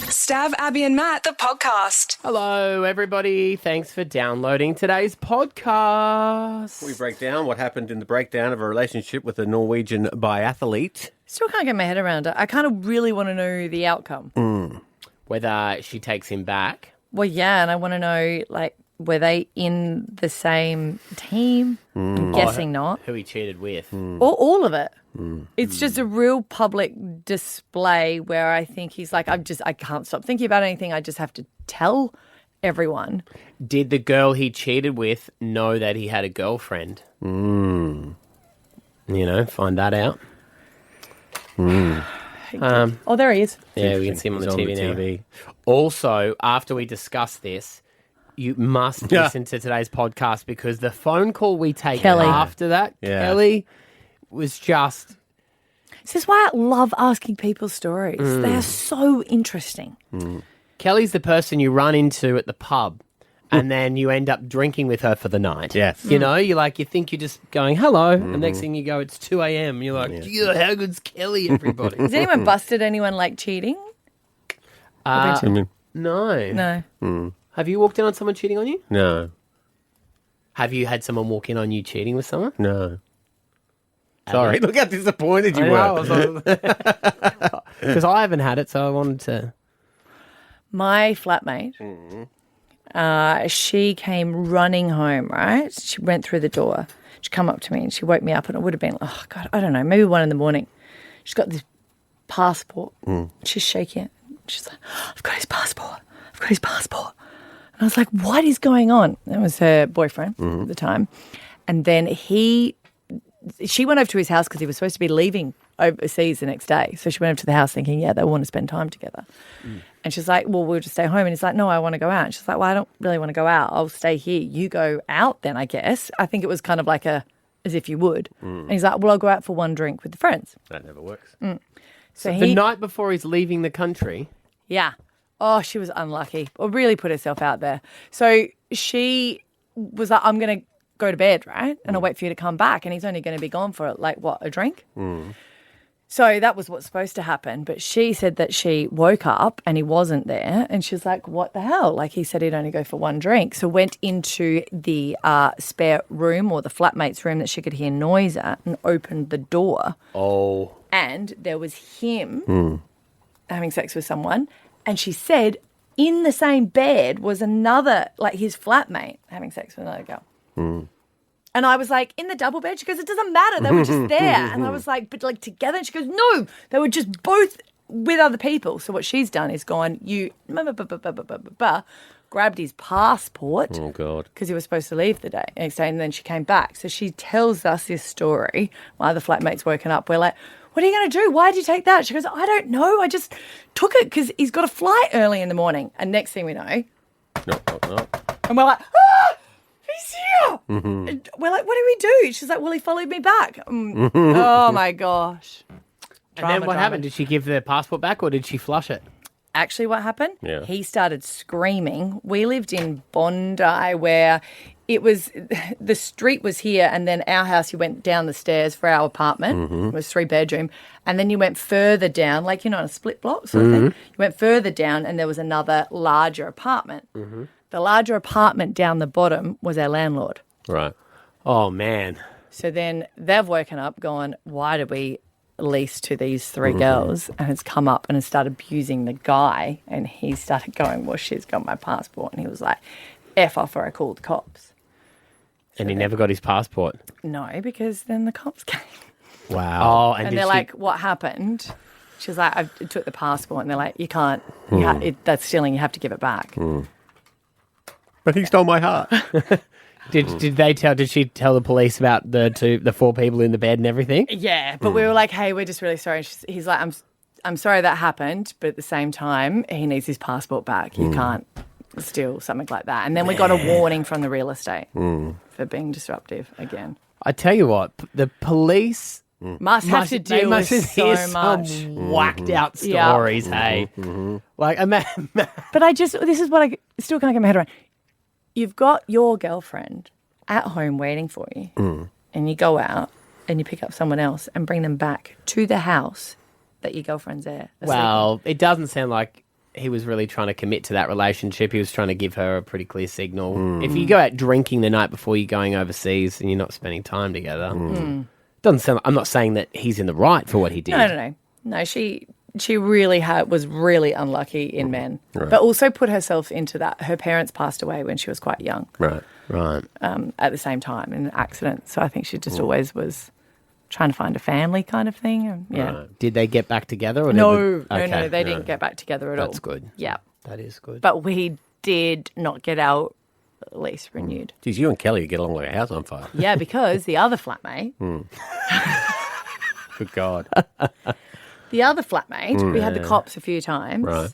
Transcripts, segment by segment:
Stav, Abby and Matt, the podcast. Hello, everybody. Thanks for downloading today's podcast. We break down what happened in the breakdown of a relationship with a Norwegian biathlete. Still can't get my head around it. I kind of really want to know the outcome. Whether she takes him back. Well, yeah, and I want to know, were they in the same team? I'm guessing not. Who he cheated with. Or all of it. It's just a real public display where I think he's like, I can't stop thinking about anything. I just have to tell everyone. Did the girl he cheated with know that he had a girlfriend? Find that out. Oh, there he is. Yeah, we can see him on the TV now. Also, after we discuss this, you must listen to today's podcast because the phone call we take after that, Kelly, was just... This is why I love asking people stories. They are so interesting. Kelly's the person you run into at the pub and then you end up drinking with her for the night. Yes. You know, you think you're just going, hello, and next thing you go, it's 2 a.m. You're like, how good's Kelly, everybody? Has anyone busted anyone cheating? No. No. Have you walked in on someone cheating on you? No. Have you had someone walk in on you cheating with someone? No. Sorry, look how disappointed you were. were. Because I haven't had it, so I wanted to... My flatmate, she came running home, right? She went through the door. She come up to me and she woke me up and it would have been, oh, God, I don't know, maybe 1 a.m. She's got this passport. She's shaking it. She's like, I've got his passport. I've got his passport. And I was like, what is going on? That was her boyfriend at the time. And then she went over to his house because he was supposed to be leaving overseas the next day. So she went over to the house thinking, they want to spend time together. And she's like, well, we'll just stay home. And he's like, no, I want to go out. And she's like, well, I don't really want to go out. I'll stay here. You go out then, I guess. I think it was kind of like as if you would. And he's like, well, I'll go out for one drink with the friends. That never works. So the night before he's leaving the country. Yeah. Oh, she was unlucky. Or really put herself out there. So she was like, I'm going to go to bed, right? And I'll wait for you to come back. And he's only going to be gone for, a drink? So that was what's supposed to happen. But she said that she woke up and he wasn't there. And she's like, what the hell? He said he'd only go for one drink. So went into the spare room or the flatmate's room that she could hear noise at and opened the door. Oh. And there was him having sex with someone. And she said in the same bed was another, his flatmate having sex with another girl. And I was like, in the double bed? She goes, it doesn't matter. They were just there. And I was like, but together? And she goes, no, they were just both with other people. So what she's done is gone, grabbed his passport. Oh, God. Because he was supposed to leave the next day. And then she came back. So she tells us this story. My other flatmate's woken up. We're like, what are you going to do? Why did you take that? She goes, I don't know. I just took it because he's got a flight early in the morning. And next thing we know. No. And we're like, he's here. And we're like, what do we do? She's like, well, he followed me back. Oh, my gosh. And then what happened? Did she give the passport back or did she flush it? Actually, what happened? Yeah. He started screaming. We lived in Bondi where it was, the street was here and then our house, you went down the stairs for our apartment. It was 3-bedroom. And then you went further down, on a split block sort of thing. You went further down and there was another larger apartment. The larger apartment down the bottom was our landlord. Right. Oh, man. So then they've woken up going, why did we lease to these 3 girls? And it's come up and has started abusing the guy. And he started going, well, she's got my passport. And he was like, F off or I called the cops. And he never got his passport? No, because then the cops came. Wow. Oh, and they're like, what happened? She's like, I took the passport. And they're like, you can't, that's stealing, you have to give it back. But he stole my heart. Did she tell the police about the 4 people in the bed and everything? Yeah, but we were like, hey, we're just really sorry. He's like, I'm sorry that happened, but at the same time, he needs his passport back. You can't steal something like that. And then we got a warning from the real estate for being disruptive again. I tell you what, the police must have to deal with so much. Some whacked out stories, hey? Like, but this is what I still can't get my head around. You've got your girlfriend at home waiting for you, and you go out and you pick up someone else and bring them back to the house that your girlfriend's there. Well, it doesn't sound like he was really trying to commit to that relationship. He was trying to give her a pretty clear signal. If you go out drinking the night before you're going overseas and you're not spending time together, doesn't sound. I'm not saying that he's in the right for what he did. No. She really was really unlucky in men, but also put herself into that. Her parents passed away when she was quite young. Right. At the same time in an accident. So I think she just always was trying to find a family kind of thing. And, Right. Did they get back together? Or No, they didn't get back together at all. That's good. Yeah. That is good. But we did not get our lease renewed. Geez, you and Kelly get along like a house on fire. Yeah, because the other flatmate... Good God. The other flatmate, we had the cops a few times. Right.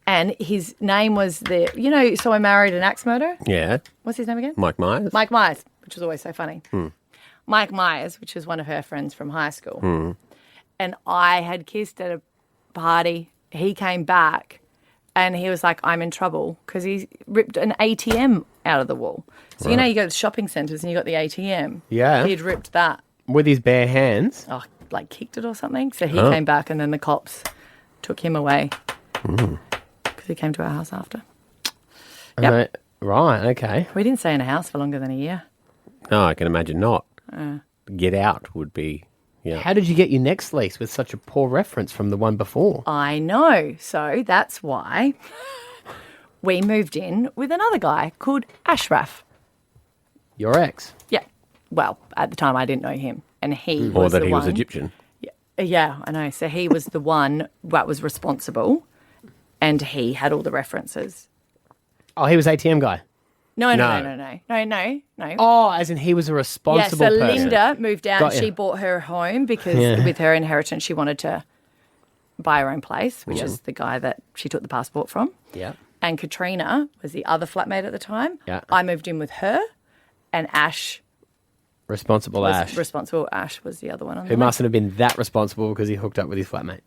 And his name was So I Married an Axe Murderer? Yeah. What's his name again? Mike Myers. Mike Myers, which was always so funny. Mike Myers, which was one of her friends from high school. And I had kissed at a party. He came back and he was like, I'm in trouble because he ripped an ATM out of the wall. So, you go to shopping centres and you got the ATM. Yeah. He'd ripped that. With his bare hands? Oh, like kicked it or something. So he came back and then the cops took him away because he came to our house after. Yep. Right, okay. We didn't stay in a house for longer than a year. No, I can imagine not. Get out would be, How did you get your next lease with such a poor reference from the one before? I know. So that's why we moved in with another guy called Ashraf. Your ex? Yeah. Well, at the time I didn't know him. And he or was that the he one. was Egyptian. Yeah, I know. So he was the one that was responsible and he had all the references. Oh, he was ATM guy? No. Oh, as in he was a responsible person. Linda moved out Got and ya. she bought her home because with her inheritance she wanted to buy her own place, which is the guy that she took the passport from. Yeah. And Katrina was the other flatmate at the time. Yeah. I moved in with her and Ash Responsible was Ash. responsible. Ash was the other one on the Who list. mustn't have been that responsible because he hooked up with his flatmate.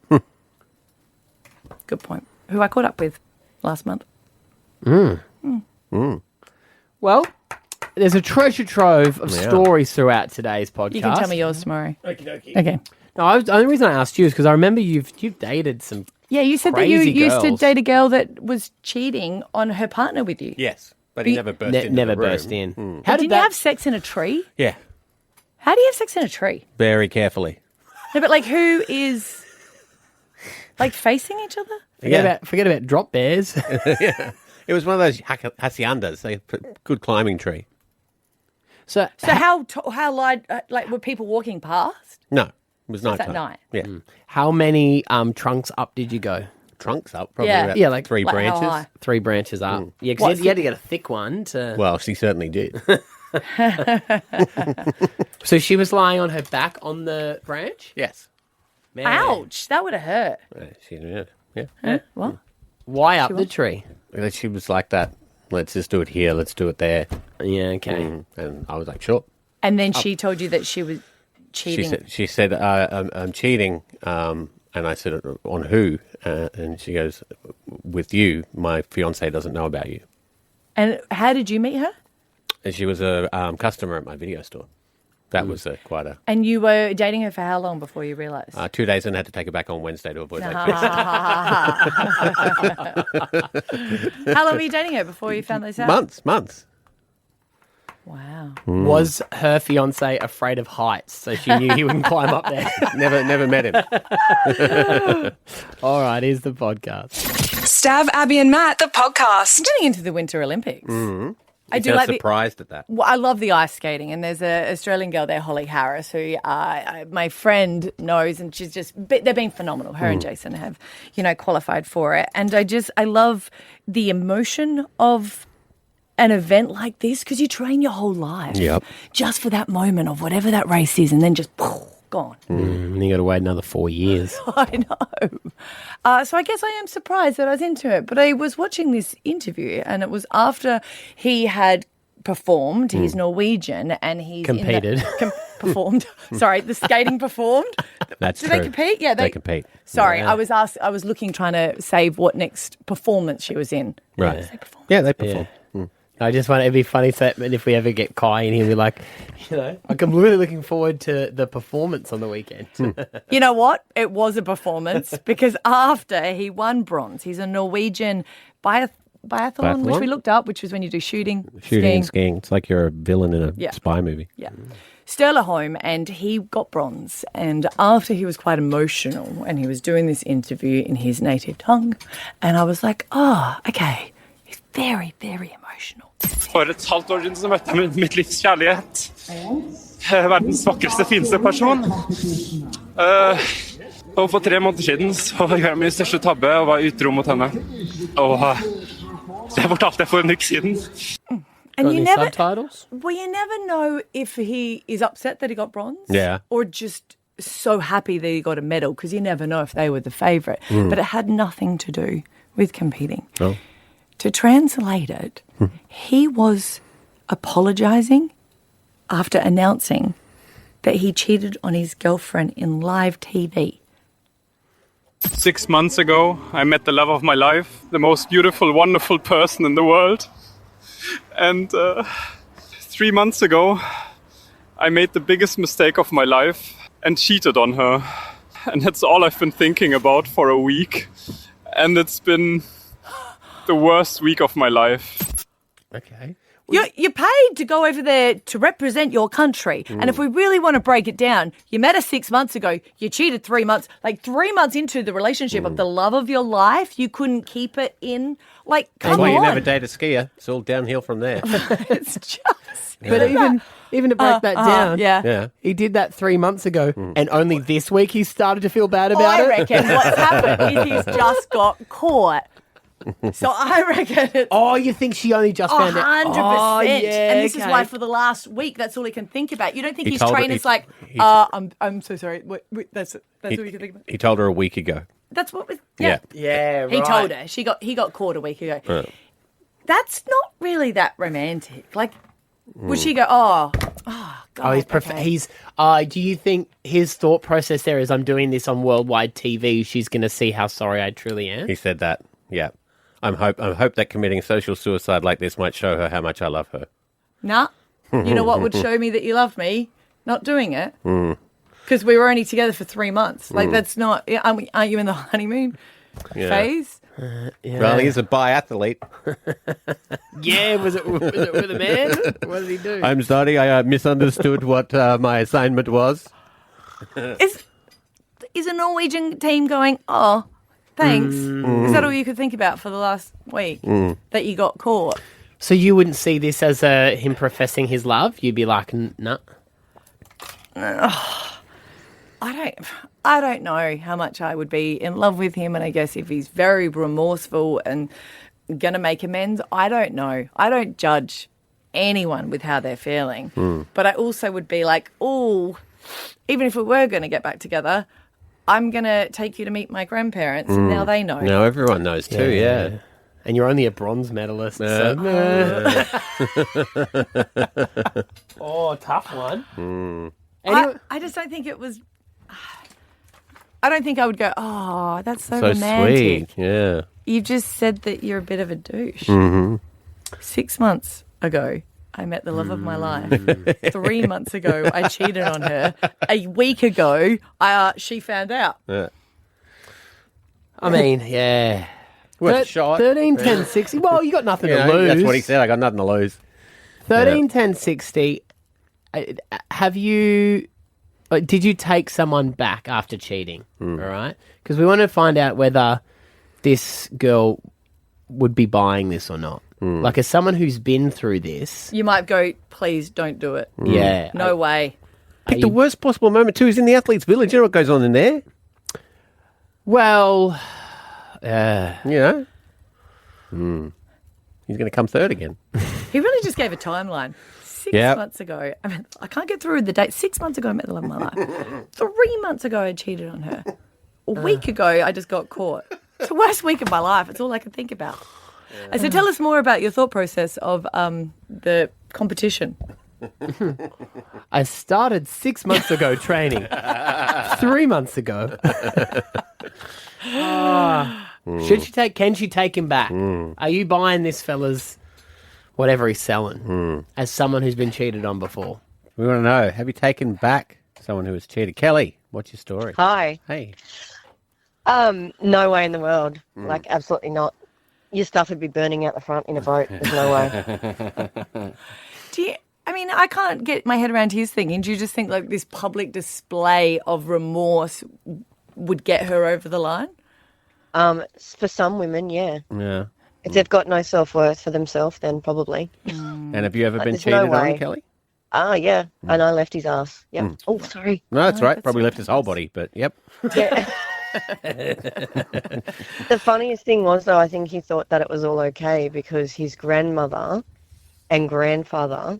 Good point. Who I caught up with last month. Well, there's a treasure trove of stories throughout today's podcast. You can tell me yours tomorrow. Okay. No, the only reason I asked you is because I remember you've dated some. Yeah, you said that you Crazy used to girls. date a girl that was cheating on her partner with you. Yes, but he never burst in. Never burst in. How did you have sex in a tree? Yeah, How do you have sex in a tree? very carefully. No, but like who is like facing each other? Forget about drop bears. It was one of those haciendas. They put good climbing tree. So how like were people walking past? No, it was it's night at night. Yeah, how many trunks up did you go? trunks up, probably Yeah. about Yeah, like- three like how branches. high? 3 branches up. Yeah, What, because you had to get a thick one to. Well, she certainly did. So she was lying on her back on the branch. Yes. Man. Ouch! That would have hurt. She did. Yeah. Huh? What? Why up the tree? She was like that. Let's just do it here. Let's do it there. Yeah, okay. And I was like, sure. And then she told you that she was cheating. She said I'm cheating. And I said, on who? And she goes, with you. My fiance doesn't know about you. And how did you meet her? And she was a customer at my video store. That was quite a... And you were dating her for how long before you realised? 2 days and had to take her back on Wednesday to avoid that. How long were you dating her before you found those out? Months. Wow. Was her fiance afraid of heights, so she knew he wouldn't climb up there? Never met him. All right, here's the podcast. Stab Abby and Matt, the podcast. Getting into the Winter Olympics. I You do sound like surprised at that. Well, I love the ice skating, and there's an Australian girl there, Holly Harris, who my friend knows, and they've been phenomenal. Her and Jason have, qualified for it, and I love the emotion of an event like this because you train your whole life just for that moment of whatever that race is, and then just gone. And you got to wait another 4 years. I know. So I guess I am surprised that I was into it. But I was watching this interview and it was after he had performed. He's Norwegian and he's Competed. Performed. Sorry, the skating performed. That's Do true. they compete? Yeah, they compete. Sorry, Yeah. I was looking, trying to save what next performance she was in. Right. They perform. Yeah, they perform. I just want it to be funny statement if we ever get Kai in here. We're like, I'm really looking forward to the performance on the weekend. You know what? It was a performance because after he won bronze, he's a Norwegian biathlon, which we looked up, which was when you do shooting and skiing. It's like you're a villain in a spy movie. Yeah. Stirler home and he got bronze. And after he was quite emotional and he was doing this interview in his native tongue, and I was like, oh, okay, he's very, very emotional. For et halvt år siden så møtte jeg mitt livs kjærlighet. Verdens vakreste, fineste person. Og for 3 måneder siden så gjorde jeg min største tabbe og var utro mot henne. Og det fortalte jeg for en uke siden. And you never, subtitles? well, you never know if he is upset that he got bronze, or just so happy that he got a medal, because you never know if they were the favourite. But it had nothing to do with competing. Oh. To translate it, he was apologising after announcing that he cheated on his girlfriend in live TV. 6 months ago, I met the love of my life, the most beautiful, wonderful person in the world. And 3 months ago, I made the biggest mistake of my life and cheated on her. And that's all I've been thinking about for a week. And it's been the worst week of my life. Okay. You're paid to go over there to represent your country. And if we really want to break it down, you met her 6 months ago, you cheated 3 months. Like 3 months into the relationship of the love of your life, you couldn't keep it in. Like, come That's why on. you never date a skier. It's all downhill from there. It's just... But even to break that down, Yeah. he did that 3 months ago, and only this week he started to feel bad about I it. reckon what's happened is he's just got caught. So I reckon it's... Oh, you think she only just found it? 100%. Oh, yeah, and this is okay. why for the last week, that's all he can think about. You don't think He his told her- trainer's he- like, he- I'm so sorry. Wait, that's all you can think about. He told her a week ago. That's what was... Yeah. Yeah, right. He told her. He got caught a week ago. Right. That's not really that romantic. Like, would she go, God. Oh, he's okay. he's. Do you think his thought process there is, I'm doing this on worldwide TV, she's going to see how sorry I truly am? He said that. Yeah. I hope that committing social suicide like this might show her how much I love her. Nah. You know what would show me that you love me? Not doing it. Because we were only together for 3 months. Like, that's not... Aren't you in the honeymoon phase? Yeah. Well, he's a biathlete. Yeah, was it with a man? What did he do? I'm sorry, I misunderstood what my assignment was. Is a Norwegian team going, oh, thanks? Is that all you could think about for the last week? That you got caught? So you wouldn't see this as him professing his love? You'd be like, nah. I don't know how much I would be in love with him, and I guess if he's very remorseful and going to make amends, I don't know. I don't judge anyone with how they're feeling. But I also would be like, oh, even if we were going to get back together, I'm going to take you to meet my grandparents, and now they know. Now everyone knows too, yeah. And you're only a bronze medalist. So. Oh, tough one. I just don't think it was... I don't think I would go, oh, that's so romantic. Sweet, yeah. You've just said that you're a bit of a douche. 6 months ago, I met the love of my life. 3 months ago, I cheated on her. A week ago, she found out. Yeah. I mean, yeah. Worth a shot. 13, 10, 60. Well, you got nothing to lose. That's what he said. I got nothing to lose. 13, 10, 60. Have you... Did you take someone back after cheating? All right? Because we want to find out whether this girl would be buying this or not. Like, as someone who's been through this... You might go, please don't do it. Yeah. No way. Pick the worst possible moment too. He's in the athletes' village. You know what goes on in there? Well... You know? He's going to come third again. He really just gave a timeline. 6 months ago, I mean, I can't get through the date. 6 months ago, I met the love of my life. 3 months ago, I cheated on her. A week ago, I just got caught. It's the worst week of my life. It's all I can think about. So tell us more about your thought process of the competition. I started 6 months ago training. 3 months ago. Can she take him back? Are you buying this, fellas? whatever he's selling, as someone who's been cheated on before. We want to know, have you taken back someone who was cheated? Kelly, what's your story? Hi. Hey. No way in the world. Like, absolutely not. Your stuff would be burning out the front in a boat. There's no way. I can't get my head around his thinking. Do you just think like this public display of remorse would get her over the line? For some women, yeah. Yeah. If they've got no self-worth for themselves, then probably. And have you ever been there's cheated no on, way. Kelly? Yeah. And I left his ass. Yep. Oh, sorry. No, that's right. Probably left his whole body, but yep. Yeah. The funniest thing was, though, I think he thought that it was all okay because his grandmother and grandfather,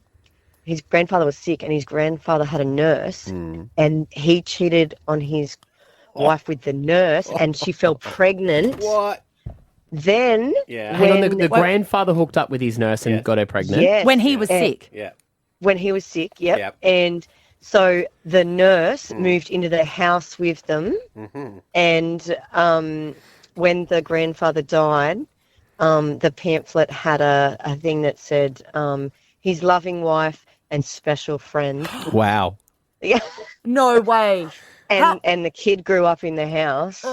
his grandfather was sick and his grandfather had a nurse and he cheated on his wife with the nurse and she fell pregnant. What? Then, Hang on, the grandfather hooked up with his nurse and got her pregnant. yes, When he was sick. Yeah. when he was sick, Yep. And so the nurse moved into the house with them and when the grandfather died, the pamphlet had a thing that said his loving wife and special friend. Wow. Yeah. No way. And the kid grew up in the house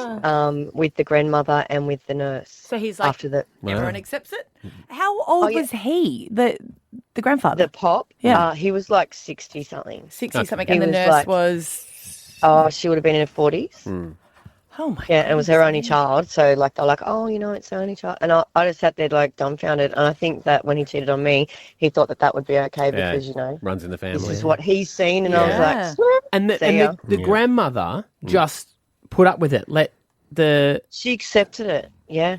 with the grandmother and with the nurse. So he's like, after that, everyone accepts it? How old was he, the grandfather? the pop, he was like 60-something. 60-something, He and the was nurse like- was... Oh, she would have been in her 40s. Oh, my Yeah, and it was her only child. So, like, they're like, oh, it's her only child. And I just sat there, like, dumbfounded. And I think that when he cheated on me, he thought that would be okay because, runs in the family. this is what he's seen. And I was like, "Snoop." And the grandmother just put up with it. She accepted it, yeah.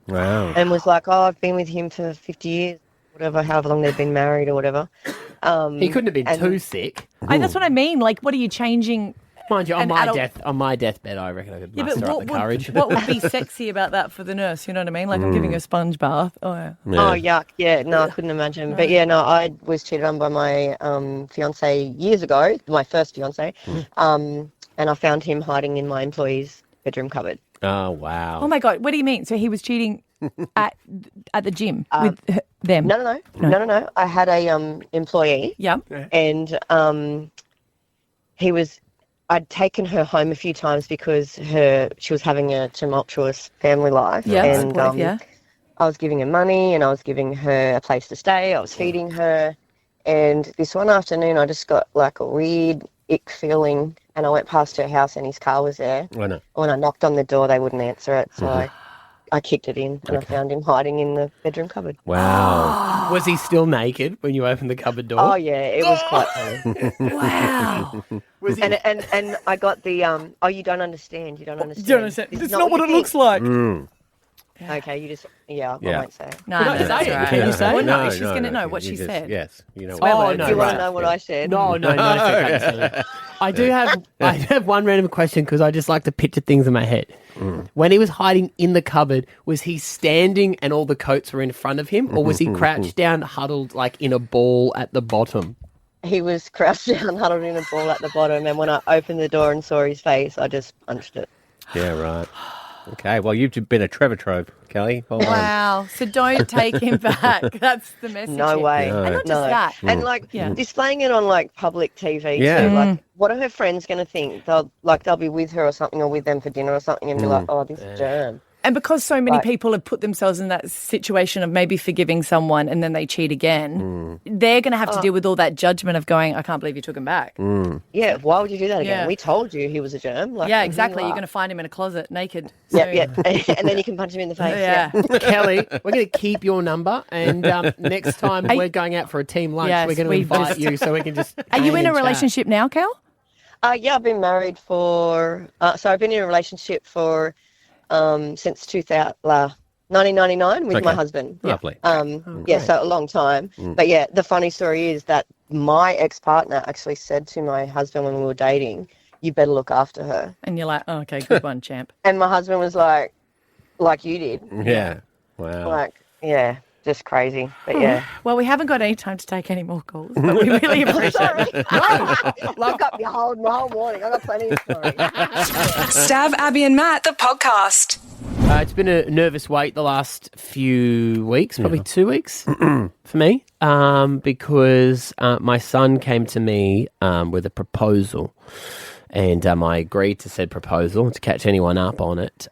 Wow. And was like, oh, I've been with him for 50 years, whatever, however long they've been married or whatever. He couldn't have been too sick. That's what I mean. Like, what are you changing? Mind you, on an my deathbed, I reckon I could Yeah, but muster up the courage. what would be sexy about that for the nurse? You know what I mean? Like, I'm giving her a sponge bath. Oh, yeah. Oh, yuck. Yeah, no, I couldn't imagine. But, yeah, no, I was cheated on by my fiancé years ago, my first fiancé, and I found him hiding in my employee's bedroom cupboard. Oh, wow. Oh, my God. What do you mean? So he was cheating at the gym with them? No. I had a employee. Yeah. And I'd taken her home a few times because she was having a tumultuous family life. Yeah. And Yeah. I was giving her money and I was giving her a place to stay. I was feeding her. And this one afternoon, I just got like a weird ick feeling. And I went past her house and his car was there. I know. When I knocked on the door, they wouldn't answer it. So I kicked it in and I found him hiding in the bedroom cupboard. Wow. Was he still naked when you opened the cupboard door? Oh, yeah, it was quite funny. Wow. Was he... And I got the, you don't understand. You don't understand. You don't understand. This is It's not what it looks like. Okay, you just, I Yeah. won't say it. No, that's say it? right. Can you say it? Well, no, she's going to know what you she just- said. Yes. You know Swear what? words. Oh, You want to right. know what I said? No, I do have one random question because I just like to picture things in my head. When he was hiding in the cupboard, was he standing and all the coats were in front of him, or was he crouched down, huddled like in a ball at the bottom? He was crouched down, huddled in a ball at the bottom, and when I opened the door and saw his face, I just punched it. Yeah, right. Okay, well, you've been a Trevor Trove, Kelly. Well done. Wow. So don't take him back. That's the message. No here. way. No. And not just that. And like displaying it on like public TV Yeah. too. Like, what are her friends going to think? They'll be with her or something, or with them for dinner or something, and be like, "Oh, this germ." And because so many Right. people have put themselves in that situation of maybe forgiving someone and then they cheat again, they're going to have to deal with all that judgment of going, I can't believe you took him back. Yeah, why would you do that again? Yeah. We told you he was a germ. Like, Yeah, exactly. You're going to find him in a closet naked. Yeah, and then you can punch him in the face. Yeah. Kelly, we're going to keep your number, and next time we're going out for a team lunch, Yes, we're going to we invite just- you so we can just. Are you hang in a and chat. relationship now, Kel? Yeah, I've been married for. So I've been in a relationship for since 1999 with my Okay. husband. Lovely. So a long time. But yeah, the funny story is that my ex-partner actually said to my husband when we were dating, "You better look after her." And you're like, oh, okay, good one, champ. And my husband was like you did. Yeah. Wow. Like, yeah, just crazy. But yeah. Well, we haven't got any time to take any more calls, but we really appreciate it. Look up my whole morning. I've got plenty of stories. Stab Abby and Matt, the podcast. It's been a nervous wait the last few weeks, probably 2 weeks for me, because my son came to me with a proposal, and I agreed to said proposal. To catch anyone up on it,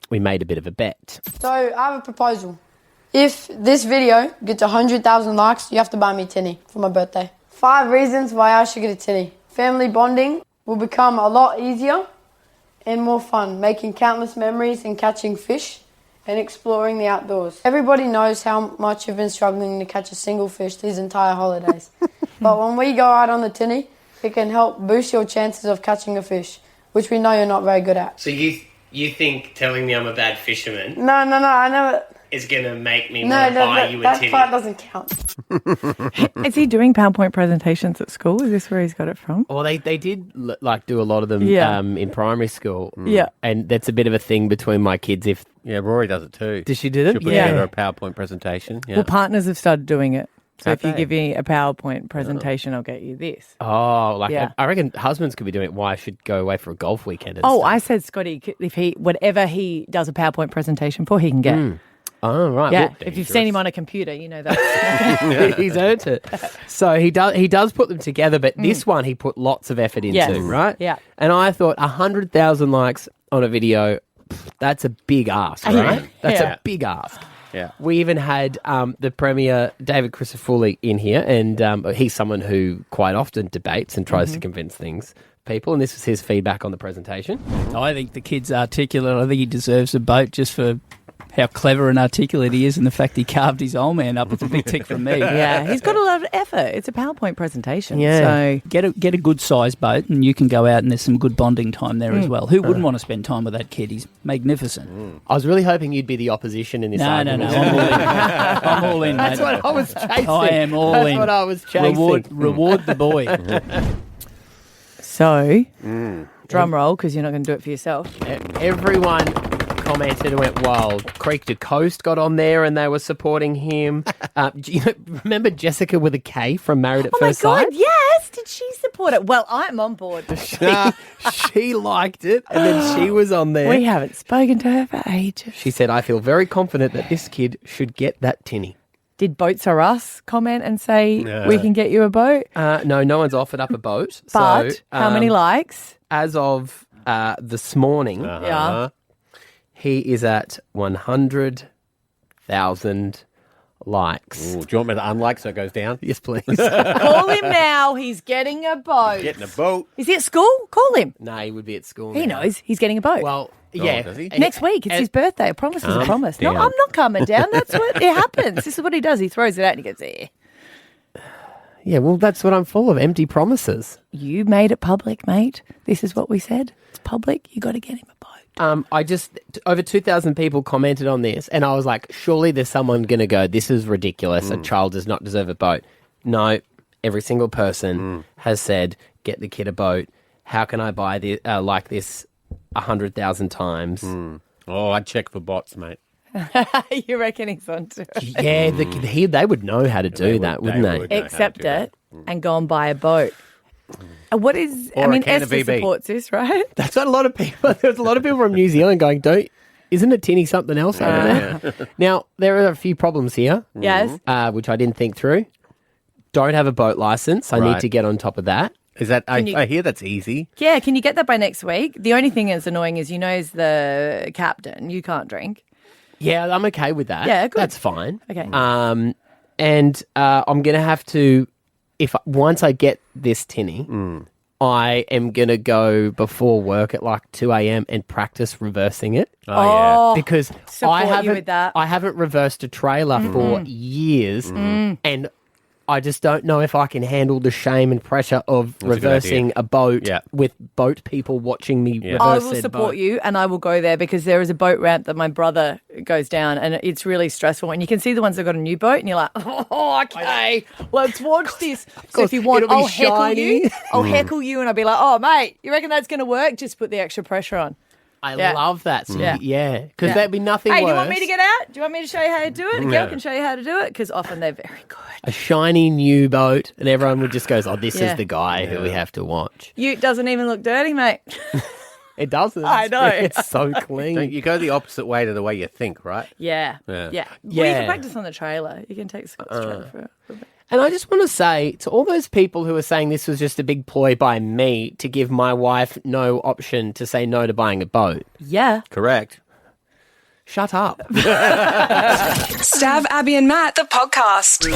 we made a bit of a bet. So I have a proposal. If this video gets 100,000 likes, you have to buy me a tinny for my birthday. 5 reasons why I should get a tinny. Family bonding will become a lot easier and more fun, making countless memories and catching fish and exploring the outdoors. Everybody knows how much you've been struggling to catch a single fish these entire holidays. But when we go out on the tinny, it can help boost your chances of catching a fish, which we know you're not very good at. So you think telling me I'm a bad fisherman No, I never... is going to make me want to buy you a tinny? That part doesn't count. Is he doing PowerPoint presentations at school? Is this where he's got it from? Well, they did do a lot of them in primary school. Yeah. And that's a bit of a thing between my kids. Rory does it too. Does she do them? She'll put together a PowerPoint presentation. Yeah. Well, partners have started doing it. So Have if you they? give me a PowerPoint presentation, I'll get you this. Oh, Yeah. I reckon husbands could be doing it. Why I should go away for a golf weekend and Oh, stuff. I said, Scotty, if whatever he does a PowerPoint presentation for, he can get. Oh, right. Yeah, Well, if you've seen him on a computer, you know that. he's earned it. So he does put them together, but this one he put lots of effort into, Yes. right? Yeah. And I thought 100,000 likes on a video, that's a big ask, right? That's a big ask. Yeah. We even had the Premier, David Crisafulli, in here, and he's someone who quite often debates and tries to convince people, and this was his feedback on the presentation. I think the kid's articulate. I think he deserves a boat just for how clever and articulate he is, and the fact he carved his old man up. It's a big tick from me. Yeah, he's got a lot of effort. It's a PowerPoint presentation. Yeah. So Get a good sized boat, and you can go out, and there's some good bonding time there as well. Who wouldn't want to spend time with that kid? He's magnificent. I was really hoping you'd be the opposition in this No. argument. I'm all in. I'm all in. That's mate. what I was chasing. I am all That's in. what I was chasing. Reward the boy. So, drum roll, because you're not going to do it for yourself. Everyone commented and went wild. Creek to Coast got on there and they were supporting him. Do you remember Jessica with a K from Married at First Oh my Sight? God, yes! Did she support it? Well, I'm on board. She liked it and then she was on there. We haven't spoken to her for ages. She said, I feel very confident that this kid should get that tinny. Did Boats Are Us comment and say, we can get you a boat? No one's offered up a boat. But so, how many likes? As of this morning, Yeah. he is at 100,000 likes. Ooh, do you want me to unlike so it goes down? Yes, please. Call him now. He's getting a boat. Getting a boat. Is he at school? Call him. No, he would be at school He now. knows he's getting a boat. Well, yeah. does he? Next week, it's his birthday. A promise is a promise. No, down. I'm not coming down. That's what it happens. This is what he does. He throws it out and he goes, eh. Yeah, well, that's what I'm full of, empty promises. You made it public, mate. This is what we said. It's public. You got to get him a boat. Over 2,000 people commented on this, and I was like, surely there's someone going to go, this is ridiculous. A child does not deserve a boat. No, every single person has said, get the kid a boat. How can I buy this like this 100,000 times? Oh, I'd check for bots, mate. You reckon he's on to it? Yeah, they would know how to do that, wouldn't they? would. know how to Accept do that. it and go and buy a boat. What is, Or I a mean, can of Esther VB. supports this, right? That's what a lot of people, there's a lot of people from New Zealand going, isn't a tinny something else over there? Now, there are a few problems here, Yes. which I didn't think through. Don't have a boat license. I need Right. to get on top of that. Is that? I you- hear that's easy. Yeah, can you get that by next week? The only thing that's annoying is as the captain, you can't drink. Yeah, I'm okay with that. Yeah, good. That's fine. Okay. And I'm going to have to, once I get this tinny, I am going to go before work at like 2 a.m. and practice reversing it. Oh, Because support I you haven't, with that. I haven't reversed a trailer for years, and I just don't know if I can handle the shame and pressure of a good reversing idea. a boat Yeah. with boat people watching me reverse I will said support boat. you and I will go there because there is a boat ramp that my brother goes down and it's really stressful. And you can see the ones that got a new boat and you're like, oh, okay, let's watch this. So if you want, it'll be I'll heckle you. shiny. I'll heckle you and I'll be like, oh, mate, you reckon that's going to work? Just put the extra pressure on. I Yeah. love that. So Yeah. because Yeah. there'd be nothing Hey, worse. you want me to get out? Do you want me to show you how to do it? A girl can show you how to do it because often they're very good. A shiny new boat, and everyone would just go, oh, this Yeah. is the guy who we have to watch. You doesn't even look dirty, mate. It doesn't. I know. It's so clean. You go the opposite way to the way you think, right? Yeah. Yeah. Well, you can practice on the trailer. You can take Scott's trailer for a bit. And I just want to say to all those people who are saying this was just a big ploy by me to give my wife no option to say no to buying a boat. Yeah. Correct. Shut up. Stav, Abby and Matt, the podcast.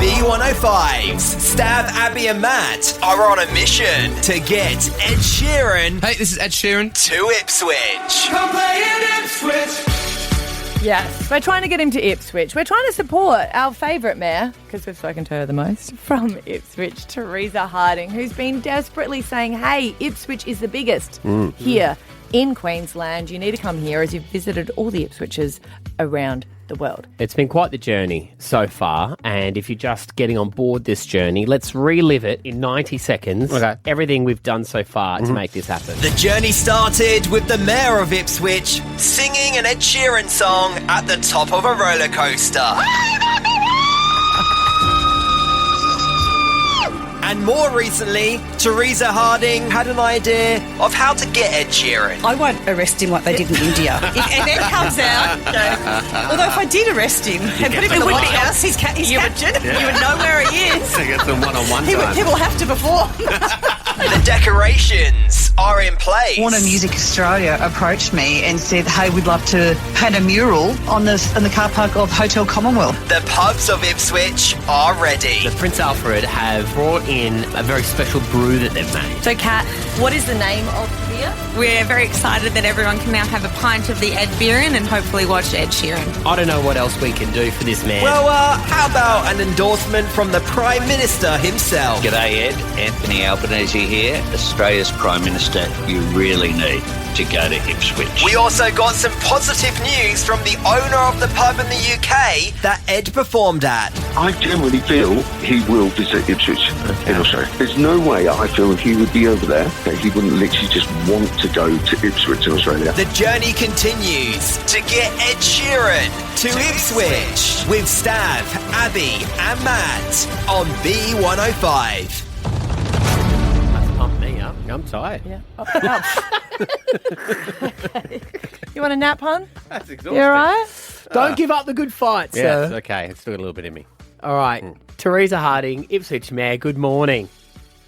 B105's Stav, Abby and Matt are on a mission to get Ed Sheeran Hey, this is Ed Sheeran. to Ipswich. Come play in Ipswich. Yes, we're trying to get him to Ipswich. We're trying to support our favourite mayor, because we've spoken to her the most, from Ipswich, Teresa Harding, who's been desperately saying, hey, Ipswich is the biggest here in Queensland. You need to come here as you've visited all the Ipswiches around the world. It's been quite the journey so far, and if you're just getting on board this journey, let's relive it in 90 seconds. Okay. Everything we've done so far to make this happen. The journey started with the mayor of Ipswich singing an Ed Sheeran song at the top of a roller coaster. And more recently, Teresa Harding had an idea of how to get Ed Sheeran. I won't arrest him like they did in India. If Ed comes out, although if I did arrest him and put him in the White House, he's captured. You would know where he is. To get them one-on-one time. He will have to perform. The decorations are in place. Warner Music Australia approached me and said, hey, we'd love to paint a mural on the car park of Hotel Commonwealth. The pubs of Ipswich are ready. The Prince Alfred have brought in a very special brew that they've made. So, Kat, what is the name of the beer? We're very excited that everyone can now have a pint of the Ed Sheeran and hopefully watch Ed Sheeran. I don't know what else we can do for this man. Well, how about an endorsement from the Prime Minister himself? G'day, Ed. Anthony Albanese here, Australia's Prime Minister. You really need to go to Ipswich. We also got some positive news from the owner of the pub in the UK that Ed performed at. I generally feel he will visit Ipswich in Australia. There's no way I feel he would be over there that he wouldn't literally just want to go to Ipswich in Australia. The journey continues to get Ed Sheeran to Ipswich with Stav, Abby and Matt on B105. Pump me up. I'm tired. Yeah. You want a nap, hon? That's exhausting. You all right? Don't give up the good fight, Yeah, it's sir. okay. It's still got a little bit in me. All right. Teresa Harding, Ipswich Mayor, good morning.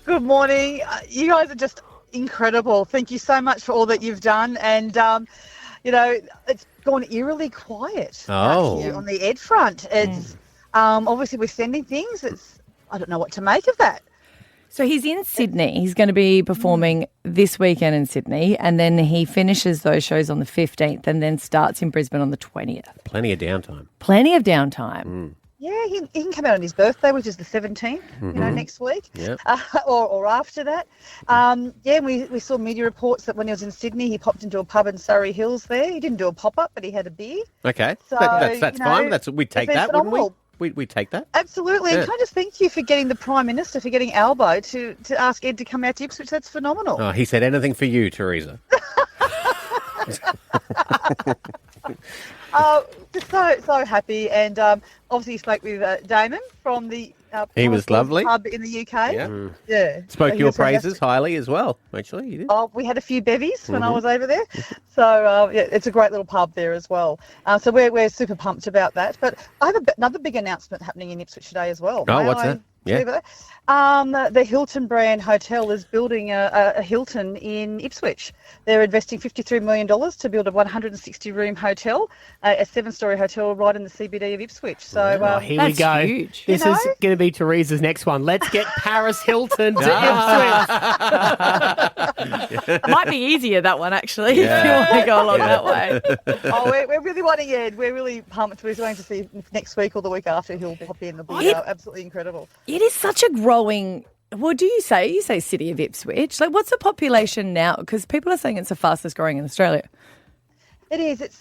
Good morning. You guys are just incredible. Thank you so much for all that you've done. And, it's gone eerily quiet here on the Ed front. It's obviously we're sending things. I don't know what to make of that. So he's in Sydney. He's going to be performing this weekend in Sydney, and then he finishes those shows on the 15th and then starts in Brisbane on the 20th. Plenty of downtime. Plenty of downtime. Yeah, he can come out on his birthday, which is the 17th, next week, or after that. We saw media reports that when he was in Sydney, he popped into a pub in Surrey Hills there. He didn't do a pop-up, but he had a beer. Okay, So, that's fine. We'd take that, wouldn't we? We'd take that. Absolutely. Yeah. And can I just thank you for getting the Prime Minister, for getting Albo to ask Ed to come out to Ipswich. That's phenomenal. Oh, he said anything for you, Teresa. Just so happy. And obviously you spoke with Damon from the He was lovely. pub in the UK. Yeah. Yeah. Spoke He your was fantastic. praises highly as well, actually. You did. Oh, we had a few bevies when I was over there. So, it's a great little pub there as well. So we're super pumped about that. But I have another big announcement happening in Ipswich today as well. Oh, May what's I that? tell you about that? The Hilton brand hotel is building a Hilton in Ipswich. They're investing $53 million to build a 160-room hotel, a 7-storey hotel right in the CBD of Ipswich. So Here we go. Huge. This is going to be Teresa's next one. Let's get Paris Hilton to Ipswich. It might be easier, that one, actually, if you Yeah. want to go along that way. we're really wanting Ed. We're really pumped. We're going to see if next week or the week after he'll pop in. It'll be absolutely incredible. It is such a growing... Well, you say city of Ipswich. Like, what's the population now? Because people are saying it's the fastest growing in Australia. It is. It's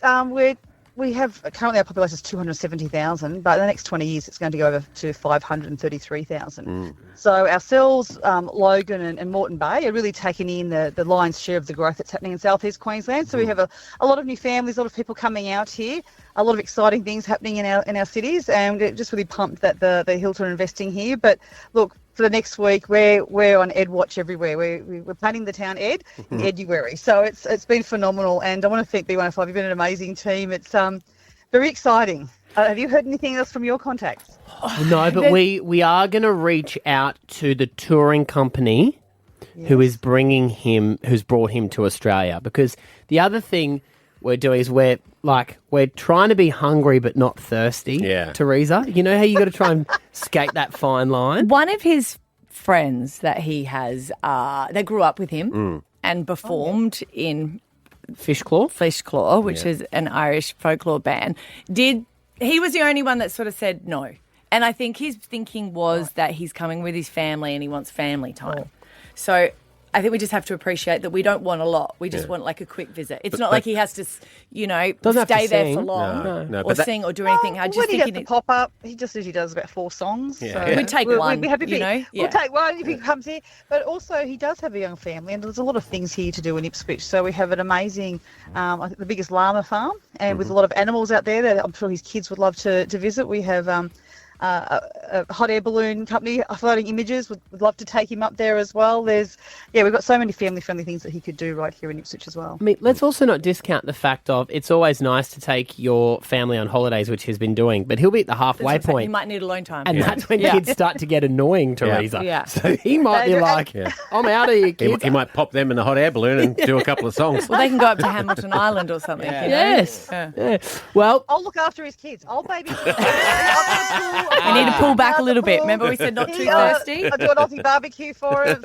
we have currently our population is 270,000, but in the next 20 years it's going to go over to 533,000. So ourselves, Logan and Moreton Bay are really taking in the lion's share of the growth that's happening in southeast Queensland. So we have a lot of new families, a lot of people coming out here, a lot of exciting things happening in our cities, and we're just really pumped that the Hilton are investing here. But look, for the next week, we're on Ed Watch everywhere. We're painting the town Ed in Eduary. So it's been phenomenal, and I want to thank B105. You've been an amazing team. It's very exciting. Have you heard anything else from your contacts? No, but we are going to reach out to the touring company who's brought him to Australia, because the other thing we're doing is we're trying to be hungry but not thirsty. Yeah, Teresa, you know how you got to try and skate that fine line. One of his friends that he has, they grew up with him and performed in Fishclaw, which is an Irish folklore band. He was the only one that sort of said no. And I think his thinking was that he's coming with his family and he wants family time. So I think we just have to appreciate that we don't want a lot. We just want like a quick visit. It's not like he has to, stay there for long or sing or do anything. I just when think he gets the pop-up, he just usually does about 4 songs. Yeah. So we'd take one, we'd We'll take one if he comes here. But also he does have a young family, and there's a lot of things here to do in Ipswich. So we have an amazing, I think the biggest llama farm, and with a lot of animals out there that I'm sure his kids would love to visit. We have a hot air balloon company, Floating Images, would love to take him up there as well. We've got so many family-friendly things that he could do right here in Ipswich as well. I mean, let's also not discount the fact of it's always nice to take your family on holidays, which he's been doing, but he'll be at the halfway point. He might need alone time. And that's when kids start to get annoying, Teresa. Yeah. So he might be like, I'm out of here, kids. He might pop them in the hot air balloon and do a couple of songs. Well, they can go up to Hamilton Island or something. Yeah. You know? Yes. Yeah. Well, I'll look after his kids. I'll baby. We need to pull back a little bit. Remember we said not too thirsty? I'll do an Aussie barbecue for him.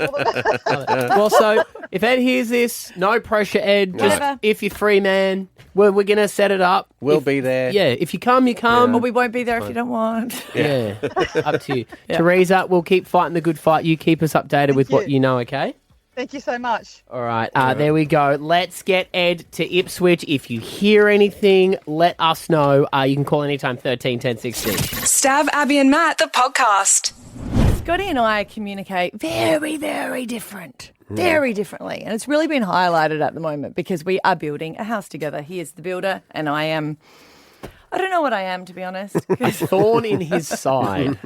well, so if Ed hears this, no pressure, Ed. Just if you're free, man, we're going to set it up. We'll be there. Yeah, if you come, you come. But we won't be there if you don't want. Yeah, up to you. Teresa, we'll keep fighting the good fight. You keep us updated with what you know, okay? Thank you so much. All right, there we go. Let's get Ed to Ipswich. If you hear anything, let us know. You can call anytime 13 10 16. Stav, Abby and Matt, the podcast. Scotty and I communicate very, very different. Very differently. And it's really been highlighted at the moment because we are building a house together. He is the builder and I don't know what I am, to be honest. A thorn in his side.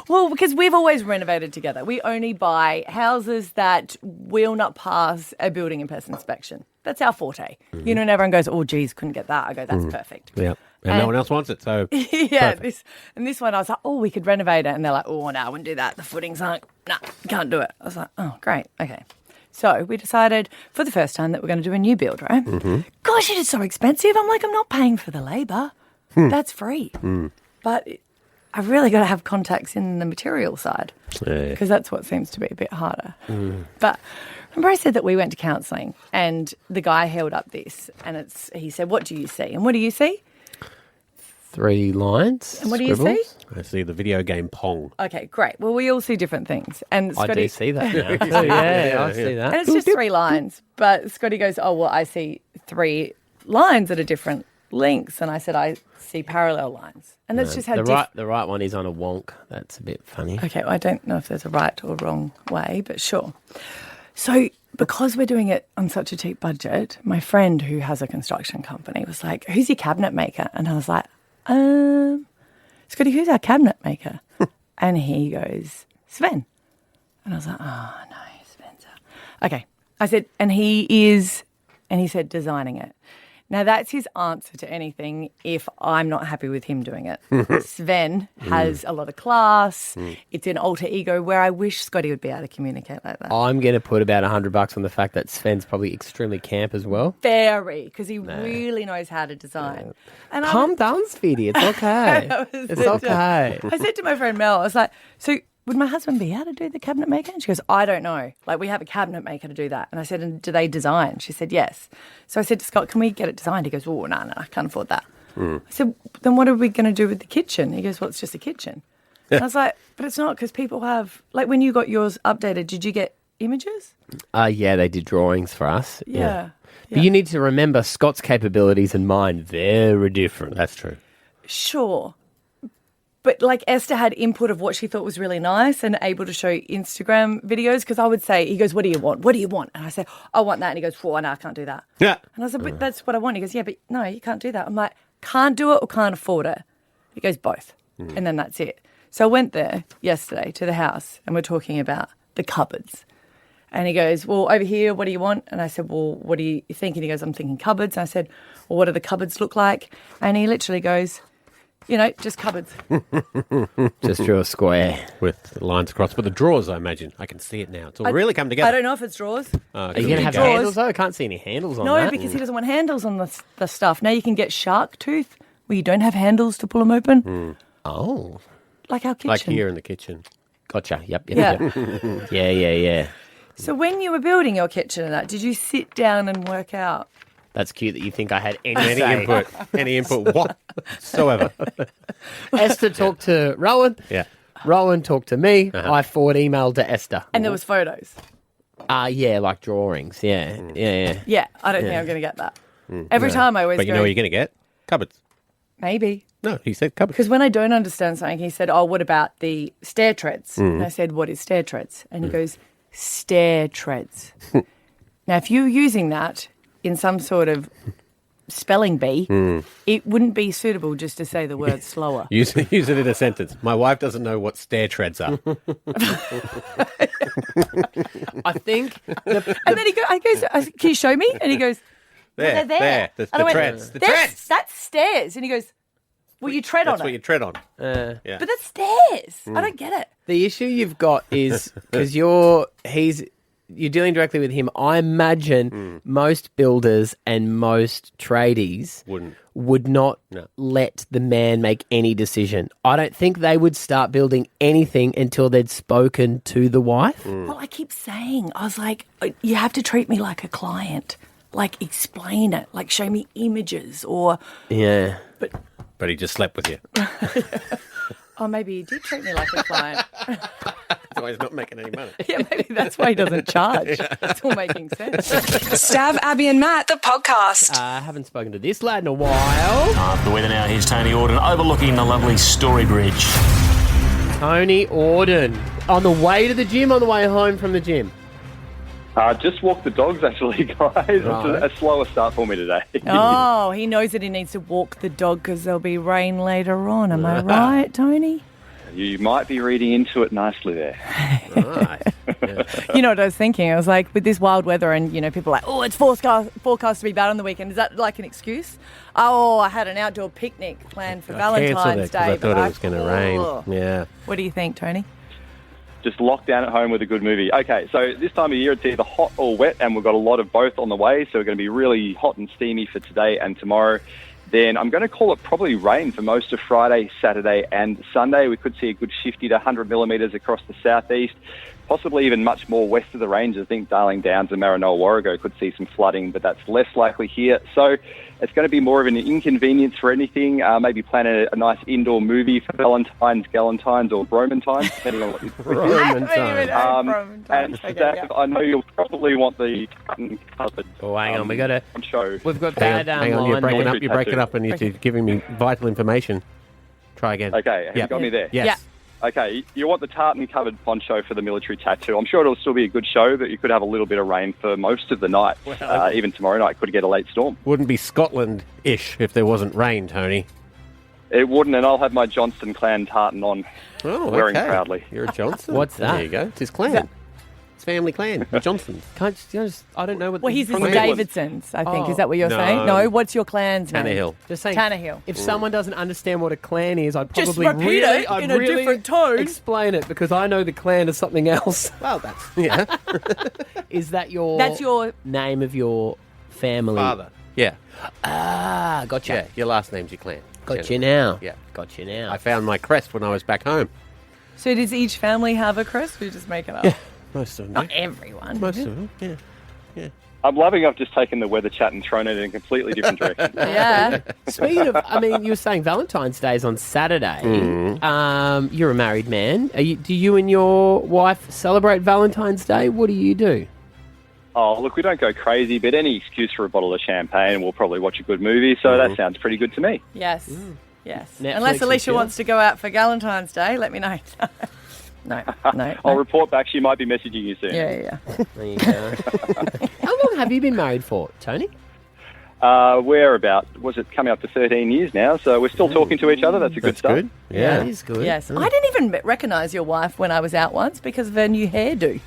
Well, because we've always renovated together. We only buy houses that will not pass a building and pest inspection. That's our forte. You know, and everyone goes, oh, geez, couldn't get that. I go, that's perfect. Yeah. And no one else wants it, so yeah. This one, I was like, oh, we could renovate it. And they're like, oh, no, I wouldn't do that. The footings aren't, can't do it. I was like, oh, great, okay. So we decided for the first time that we're going to do a new build, right? Gosh, it is so expensive. I'm like, I'm not paying for the labour. That's free. But I've really got to have contacts in the material side because that's what seems to be a bit harder. But remember I said that we went to counselling and the guy held up this and he said, what do you see? And what do you see? 3 lines. And what do you see? I see the video game Pong. Okay, great. Well, we all see different things. And Scotty, I do see that now. Yeah, I see that. And it's just 3 lines. But Scotty goes, oh, well, I see 3 lines that are different lengths. And I said, I see parallel lines. And that's just how the right one is on a wonk. That's a bit funny. Okay, well, I don't know if there's a right or wrong way, but sure. So because we're doing it on such a cheap budget, my friend who has a construction company was like, who's your cabinet maker? And I was like, Scotty, who's our cabinet maker? And he goes, Sven. And I was like, oh, no, Sven's out. Okay. I said, and he said designing it. Now, that's his answer to anything if I'm not happy with him doing it. Sven has a lot of class. It's an alter ego where I wish Scotty would be able to communicate like that. I'm going to put about $100 on the fact that Sven's probably extremely camp as well. Very, because he really knows how to design. And calm down, Speedy. It's okay. It's okay. I said to my friend Mel, I was like, so would my husband be able to do the cabinet maker? And she goes, I don't know. Like, we have a cabinet maker to do that. And I said, and do they design? She said, yes. So I said to Scott, can we get it designed? He goes, oh, no, I can't afford that. I said, then what are we going to do with the kitchen? He goes, well, it's just a kitchen. And I was like, but it's not because people have, like when you got yours updated, did you get images? Yeah, they did drawings for us. Yeah. But you need to remember Scott's capabilities and mine, very different. That's true. Sure. But like Esther had input of what she thought was really nice and able to show Instagram videos because I would say, he goes, what do you want? What do you want? And I say, I want that. And he goes, well, no, I can't do that. Yeah. And I said, but that's what I want. He goes, yeah, but no, you can't do that. I'm like, can't do it or can't afford it? He goes, both. And then that's it. So I went there yesterday to the house and we're talking about the cupboards. And he goes, well, over here, what do you want? And I said, well, what do you think? And he goes, I'm thinking cupboards. And I said, well, what do the cupboards look like? And he literally goes, just cupboards. Just drew a square. With lines across. But the drawers, I imagine. I can see it now. It's all really come together. I don't know if it's drawers. Are you going to have handles, though? I can't see any handles on that. No, because he doesn't want handles on the stuff. Now you can get shark tooth where you don't have handles to pull them open. Oh. Like our kitchen. Like here in the kitchen. Gotcha. Yep. Yeah. So when you were building your kitchen and that, did you sit down and work out? That's cute that you think I had Any input whatsoever. Esther talked to Rowan. Yeah. Rowan talked to me. I forward emailed to Esther. And there was photos. Yeah, like drawings. Yeah. Yeah, I don't think I'm going to get that. Every time I always But you know what you're going to get? Cupboards. Maybe. No, he said cupboards. Because when I don't understand something, he said, oh, what about the stair treads? And I said, what is stair treads? And he goes, stair treads. Now, if you're using that in some sort of spelling bee, it wouldn't be suitable just to say the word slower. Use it in a sentence. My wife doesn't know what stair treads are. I think. And then I goes, can you show me? And he goes, they're there. The And I went, treads. The treads. That's stairs. And he goes, well, you tread on it. That's what you tread on. But that's stairs. I don't get it. The issue you've got is because you're dealing directly with him. I imagine most builders and most tradies would not let the man make any decision. I don't think they would start building anything until they'd spoken to the wife. Well, I keep saying, I was like, you have to treat me like a client. Like, explain it. Like, show me images or... Yeah. But he just slept with you. Oh, maybe he did treat me like a client. That's why he's not making any money. Yeah, maybe that's why he doesn't charge. It's all making sense. Stab Abby and Matt, the podcast. I haven't spoken to this lad in a while. The weather now, here's Tony Auden overlooking the lovely Story Bridge. Tony Auden. On the way to the gym, on the way home from the gym? Just walk the dogs, actually, guys. Right. It's a slower start for me today. Oh, he knows that he needs to walk the dog because there'll be rain later on. Am I right, Tony? You might be reading into it nicely there. Right. You know what I was thinking? I was like, with this wild weather and, people are like, oh, it's forecast to be bad on the weekend. Is that like an excuse? Oh, I had an outdoor picnic planned for Valentine's Day. I thought it was going to rain. Yeah. What do you think, Tony? Just locked down at home with a good movie. Okay, so this time of year it's either hot or wet, and we've got a lot of both on the way, so we're going to be really hot and steamy for today and tomorrow. Then I'm going to call it probably rain for most of Friday, Saturday and Sunday. We could see a good 50 to 100 millimetres across the southeast, possibly even much more west of the range. I think Darling Downs and Maranoa Warrego could see some flooding, but that's less likely here. So it's going to be more of an inconvenience for anything. Maybe plan a nice indoor movie for Valentine's, Galentine's or Bromantines, depending on what you Bromantines. And Steph, I know you'll probably want the curtain covered. Oh, hang on, we've got bad hang on, you're breaking line. up. You're breaking up, and you're giving me vital information. Try again. Okay, have you got me there? Yes. Yeah. Okay, you want the tartan-covered poncho for the military tattoo. I'm sure it'll still be a good show, but you could have a little bit of rain for most of the night. Even tomorrow night could get a late storm. Wouldn't be Scotland-ish if there wasn't rain, Tony. It wouldn't, and I'll have my Johnston clan tartan on, wearing proudly. You're a Johnston? What's that? There you go. It's his clan. It's family clan, the Johnsons. I don't know what... Well, he's the Davidsons, I think. Is that what you're saying? No, what's your clan's name? Tannehill. Just saying, Tannehill. If someone doesn't understand what a clan is, I'd Just probably repeat it in a different tone. Explain it, because I know the clan is something else. Well, that's... Yeah. Is that your... That's your... name of your family? Father. Yeah. Ah, gotcha. Yeah, your last name's your clan. Got you now. Yeah. Got you now. I found my crest when I was back home. So does each family have a crest? We just make it up? Yeah. Most of them. Not everyone. Most of them, yeah. I'm loving I've just taken the weather chat and thrown it in a completely different direction. Yeah. Speaking of, you were saying Valentine's Day is on Saturday. You're a married man. Do you and your wife celebrate Valentine's Day? What do you do? Oh, look, we don't go crazy, but any excuse for a bottle of champagne and we'll probably watch a good movie, so that sounds pretty good to me. Yes. Yes. Netflix Unless Alicia wants to go out for Valentine's Day, let me know. No. I'll report back. She might be messaging you soon. Yeah. There you go. How long have you been married for, Tony? We're about, coming up to 13 years now, so we're still talking to each other. That's a good start. Good. Yeah, that is good. Yes. I didn't even recognise your wife when I was out once because of her new hairdo.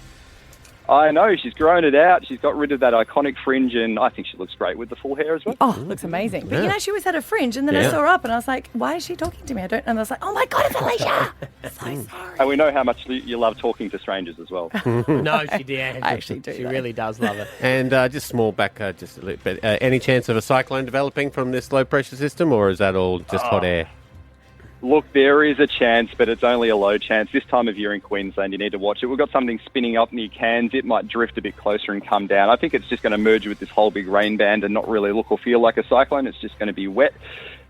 I know, she's grown it out. She's got rid of that iconic fringe, and I think she looks great with the full hair as well. Oh, looks amazing. But, you know, she always had a fringe, and then I saw her up, and I was like, why is she talking to me? And I was like, oh, my God, it's Alicia. So sorry. And we know how much you love talking to strangers as well. No, she did. I actually do. She really does love it. And just small back, just a little bit. Any chance of a cyclone developing from this low pressure system, or is that all just hot air? Look, there is a chance, but it's only a low chance. This time of year in Queensland, you need to watch it. We've got something spinning up near Cairns. It might drift a bit closer and come down. I think it's just going to merge with this whole big rain band and not really look or feel like a cyclone. It's just going to be wet,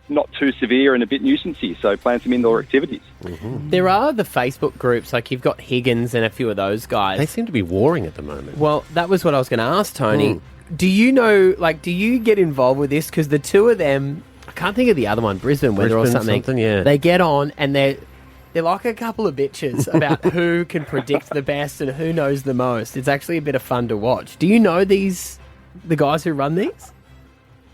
not too severe, and a bit nuisancey. So plan some indoor activities. There are the Facebook groups, like you've got Higgins and a few of those guys. They seem to be warring at the moment. Well, that was what I was going to ask, Tony. Do you know, do you get involved with this? Because the two of them... I can't think of the other one, Brisbane weather or something. Yeah. They get on and they're like a couple of bitches about who can predict the best and who knows the most. It's actually a bit of fun to watch. Do you know the guys who run these?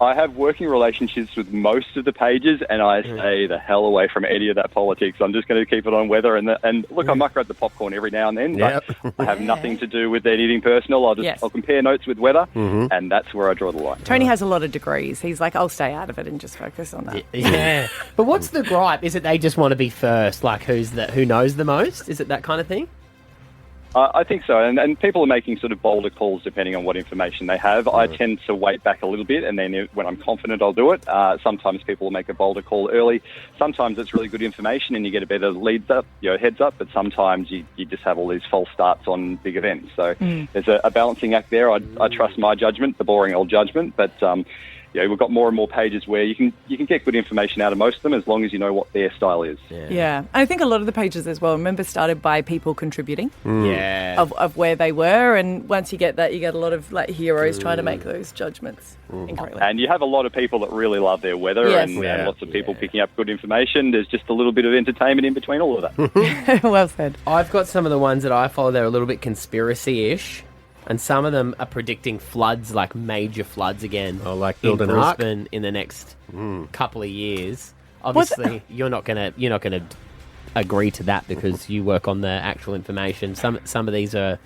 I have working relationships with most of the pages, and I stay the hell away from any of that politics. I'm just going to keep it on weather. And look, I muck grab the popcorn every now and then, but I have nothing to do with anything personal. I'll compare notes with weather, and that's where I draw the line. Tony has a lot of degrees. He's like, I'll stay out of it and just focus on that. Yeah. But what's the gripe? Is it they just want to be first? Like, who knows the most? Is it that kind of thing? I think so, and people are making sort of bolder calls depending on what information they have. I tend to wait back a little bit, and then when I'm confident, I'll do it. Sometimes people will make a bolder call early. Sometimes it's really good information, and you get a better heads up. But sometimes you just have all these false starts on big events. So there's a balancing act there. I trust my judgment, the boring old judgment, but. We've got more and more pages where you can get good information out of most of them as long as you know what their style is. Yeah. I think a lot of the pages as well, remember, started by people contributing of where they were. And once you get that, you get a lot of heroes trying to make those judgments incorrectly. And you have a lot of people that really love their weather and lots of people picking up good information. There's just a little bit of entertainment in between all of that. Well said. I've got some of the ones that I follow. They're a little bit conspiracy-ish. And some of them are predicting floods, like major floods again. Oh, like in build an ark? Brisbane in the next couple of years. Obviously, you're not gonna agree to that because you work on the actual information. Some of these are.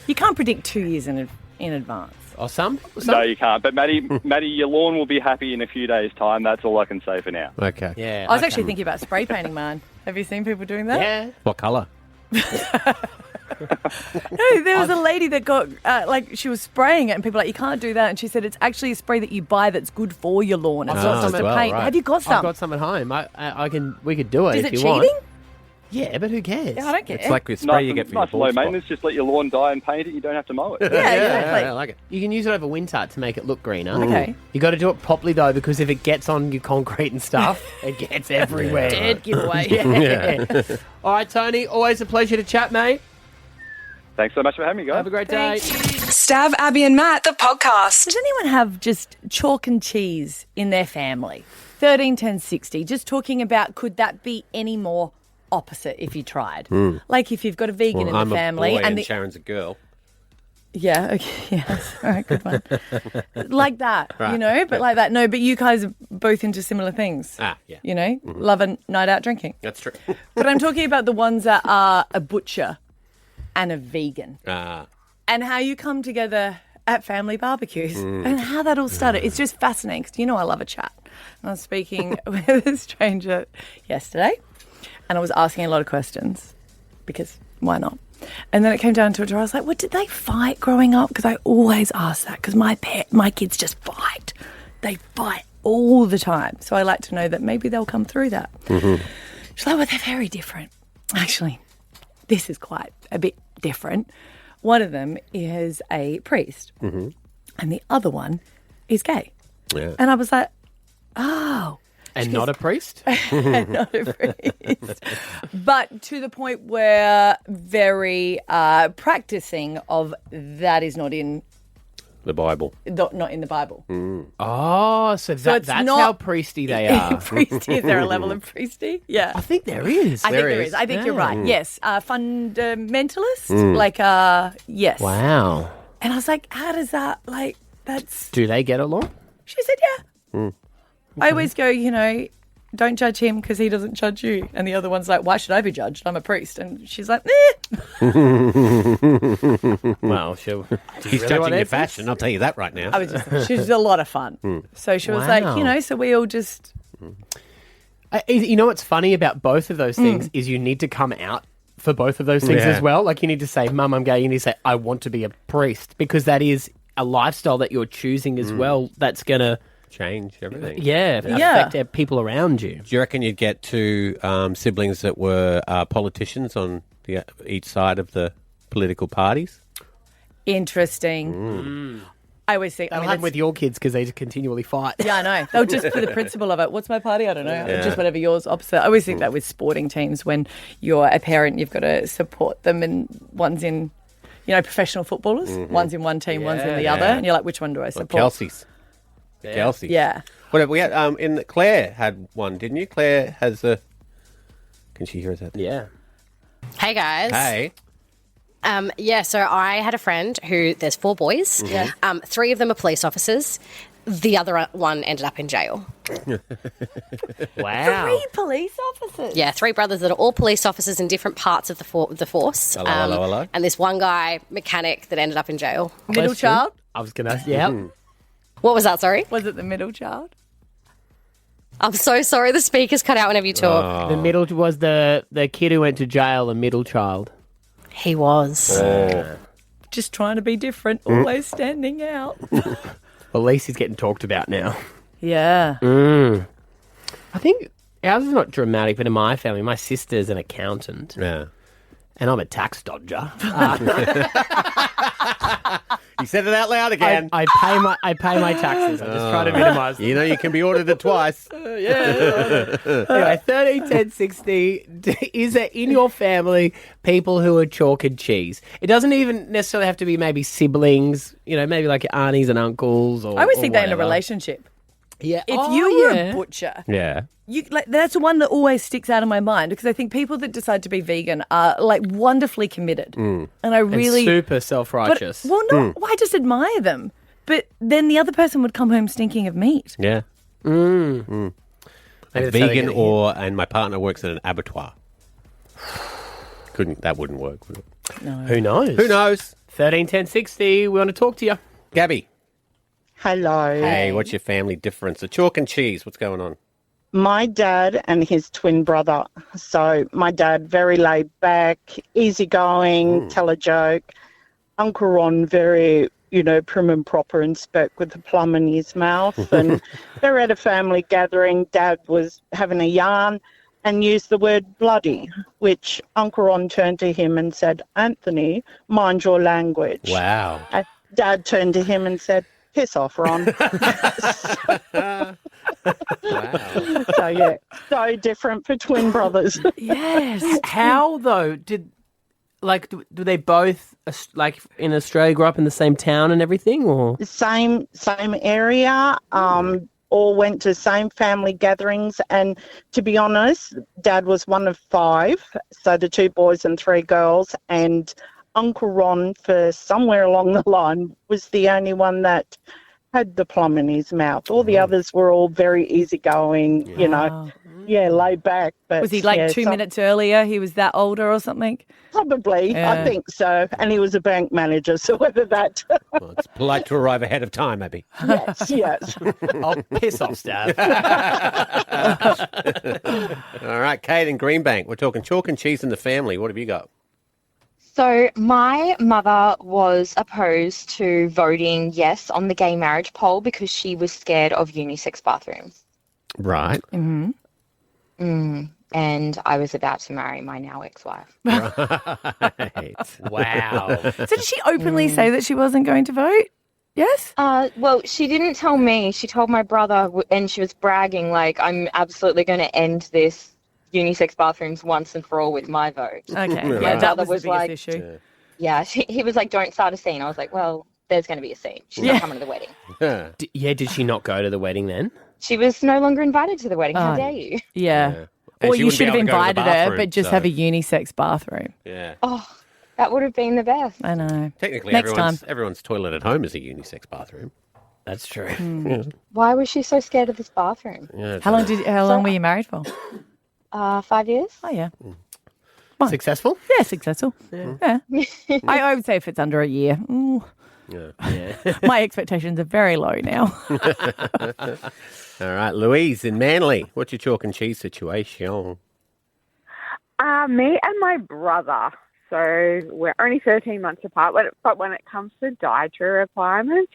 You can't predict 2 years in advance. Or some? No, you can't. But Matty, your lawn will be happy in a few days' time. That's all I can say for now. Okay. Yeah. I was actually thinking about spray painting mine. Have you seen people doing that? Yeah. What colour? No, there was a lady that got, she was spraying it and people were like, you can't do that. And she said it's actually a spray that you buy that's good for your lawn. It's not just a paint. Right. Have you got some? I've got some at home. We could do it if you want. Is it cheating? Yeah, but who cares? Yeah, I don't care. It's like a spray you get for your low maintenance. Just let your lawn die and paint it. You don't have to mow it. Yeah, exactly. I like it. You can use it over winter to make it look greener. Okay. You got to do it properly though, because if it gets on your concrete and stuff, it gets everywhere. Dead giveaway. Yeah. All right, Tony. Always a pleasure to chat, mate. Thanks so much for having me, guys. Have a great day. Stav, Abby and Matt, the podcast. Does anyone have just chalk and cheese in their family? 13, 10, 60. Just talking about could that be any more opposite if you tried? Like if you've got a vegan in the family. I'm a boy and Sharon's a girl. Yeah, okay, yes. All right, good one. Like that, Right. but like that. No, but you guys are both into similar things. Yeah. Love a night out drinking. That's true. But I'm talking about the ones that are a butcher and a vegan. And how you come together at family barbecues and how that all started. It's just fascinating because I love a chat. And I was speaking with a stranger yesterday and I was asking a lot of questions because why not? And then it came down to it. I was like, "What did they fight growing up?" Because I always ask that because my kids just fight. They fight all the time. So I like to know that maybe they'll come through that. She's like, "Well, they're very different." Actually, this is quite a bit different. One of them is a priest and the other one is gay. Yeah. And I was like, oh. And not a priest? And not a priest. But to the point where very practicing of that is not in the Bible. Not in the Bible. Oh, so that's not, how priesty they are. Priesty, is there a level of priesty? Yeah. I think there is. I think there is. I think you're right. Yes. Fundamentalist? Yes. Wow. And I was like, how does that, that's... Do they get along? She said, yeah. I always go, don't judge him because he doesn't judge you. And the other one's like, why should I be judged? I'm a priest. And she's like, Well, he's judging your fashion, I'll tell you that right now. She's a lot of fun. So she was like, so we all just... You know what's funny about both of those things is you need to come out for both of those things as well. Like you need to say, Mum, I'm gay. You need to say, I want to be a priest, because that is a lifestyle that you're choosing as well. That's going to change everything. Affect people around you. Do you reckon you'd get two siblings that were politicians on each side of the political parties? Interesting. I always think... They'll have with your kids because they continually fight. Yeah, I know. They'll just for the principle of it. What's my party? I don't know. Just whatever yours, opposite. I always think that with sporting teams, when you're a parent, you've got to support them, and one's in, professional footballers. One's in one team, one's in the other. And you're like, which one do I support? Kelsey's. Kelsey's. Yeah. What have we had? Claire had one, didn't you? Claire has a... Can she hear us? Yeah. Hey, guys. Hey. So I had a friend who, there's 4 boys. 3 of them are police officers. The other one ended up in jail. Wow. 3 police officers? Yeah, 3 brothers that are all police officers in different parts of the force. Hello. And this one guy, mechanic, that ended up in jail. Middle child? I was going to... Yeah. What was that, sorry? Was it the middle child? I'm so sorry, the speakers cut out whenever you talk. The middle was the kid who went to jail, a middle child. He was. Just trying to be different, always standing out. Well, at least he's getting talked about now. Yeah. I think ours is not dramatic, but in my family, my sister's an accountant. Yeah. And I'm a tax dodger. You said it out loud again. I pay my taxes. I just try to minimise them. You can be audited twice. Anyway, 13, 10, 60. Is there in your family people who are chalk and cheese? It doesn't even necessarily have to be maybe siblings, maybe like your aunties and uncles. Or I always think they're in a whatever. relationship. Yeah. If you were a butcher, that's the one that always sticks out of my mind, because I think people that decide to be vegan are wonderfully committed, and I really super self-righteous. I just admire them. But then the other person would come home stinking of meat. Yeah. Maybe A vegan and my partner works at an abattoir. That wouldn't work, would it? No. Who knows? 13, 10, 60. We want to talk to you. Gabby. Hello. Hey, what's your family difference? The chalk and cheese, what's going on? My dad and his twin brother. So my dad, very laid back, easygoing, tell a joke. Uncle Ron, very, prim and proper and spoke with a plum in his mouth. And they're at a family gathering. Dad was having a yarn and used the word bloody, which Uncle Ron turned to him and said, Anthony, mind your language. Wow. Dad turned to him and said, piss off, Ron. Wow. So different for twin brothers. Yes. How, though, do they both, in Australia, grow up in the same town and everything, or? Same area, all went to same family gatherings, and to be honest, Dad was one of 5, so the 2 boys and 3 girls, and Uncle Ron, for somewhere along the line, was the only one that had the plum in his mouth. All the others were all very easygoing, laid back. But was he 2 minutes earlier? He was that older or something? Probably, I think so. And he was a bank manager, so whether that... Well, it's polite to arrive ahead of time, Abby. Yes. I'll piss off, Stav. All right, Kate in Greenbank. We're talking chalk and cheese in the family. What have you got? So my mother was opposed to voting yes on the gay marriage poll because she was scared of unisex bathrooms. Right. Mm-hmm. And I was about to marry my now ex-wife. Right. Wow. So did she openly say that she wasn't going to vote? Yes? Well, she didn't tell me. She told my brother, and she was bragging, I'm absolutely going to end this unisex bathrooms once and for all with my vote. Okay. My Yeah, that brother was the biggest issue. Yeah, he was like, don't start a scene. I was like, well, there's going to be a scene. She's not coming to the wedding. Did she not go to the wedding then? She was no longer invited to the wedding. How dare you? Yeah. And Or she you wouldn't be should have able to go to the invited her, bathroom, but just so- have a unisex bathroom. Yeah. Oh, that would have been the best. I know. Technically, Next time. everyone's toilet at home is a unisex bathroom. That's true. Why was she so scared of this bathroom? Yeah, How long were you married for? 5 years. Oh, yeah. Successful? Yeah, successful. Yeah. I would say if it's under a year. Ooh. Yeah. My expectations are very low now. All right, Louise in Manly. What's your chalk and cheese situation? Me and my brother. So we're only 13 months apart, but when it comes to dietary requirements,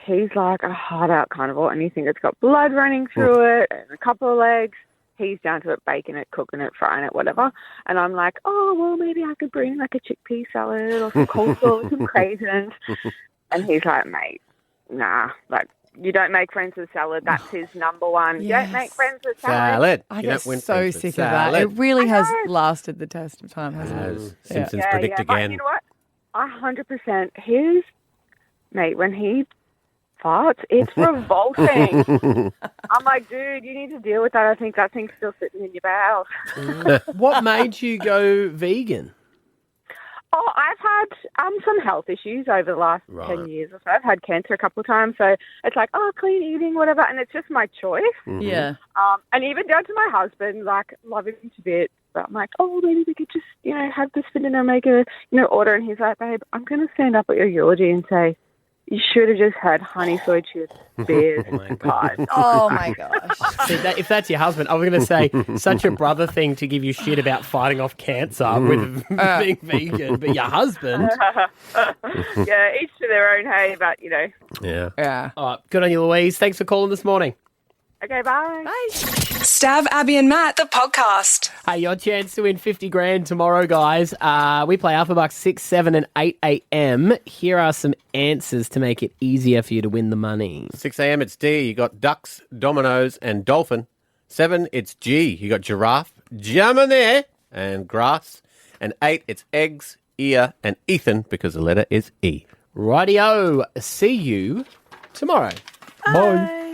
he's like a hard-out carnivore. Anything that's got blood running through it and a couple of legs, he's down to it, baking it, cooking it, frying it, whatever. And I'm like, oh, well, maybe I could bring like a chickpea salad or some coleslaw with some craisins. And he's like, mate, nah, like, you don't make friends with salad. That's his number one. You don't make friends with salad. I get so sick of that. It really has lasted the test of time, hasn't it? Simpsons predict But again. you know what? 100%. Mate, when he farts, it's revolting. I'm like, dude, you need to deal with that. I think that thing's still sitting in your bowels. What made you go vegan? Oh, I've had some health issues over the last 10 years or so. I've had cancer a couple of times, so it's like, oh, clean eating, whatever, and it's just my choice. Yeah. And even down to my husband, like, love him to bits, but I'm like, oh, maybe we could just, have this for dinner, make a, order, and he's like, babe, I'm going to stand up at your eulogy and say, you should have just had honey soy chips, beers, pies. Oh, my gosh. See, if that's your husband, I was going to say such a brother thing to give you shit about fighting off cancer with being vegan, but your husband. Yeah, each to their own, hey, but, Yeah. All right, good on you, Louise. Thanks for calling this morning. Okay, bye. Bye. Stab Abby and Matt, the podcast. Hey, your chance to win 50 grand tomorrow, guys. We play Alpha Bucks 6, 7 and 8 a.m. Here are some answers to make it easier for you to win the money. 6 a.m. it's D. You got ducks, dominoes, and dolphin. 7 it's G. You got giraffe, Gemini, and grass. And 8 it's eggs, ear, and Ethan because the letter is E. Rightio. See you tomorrow. Bye.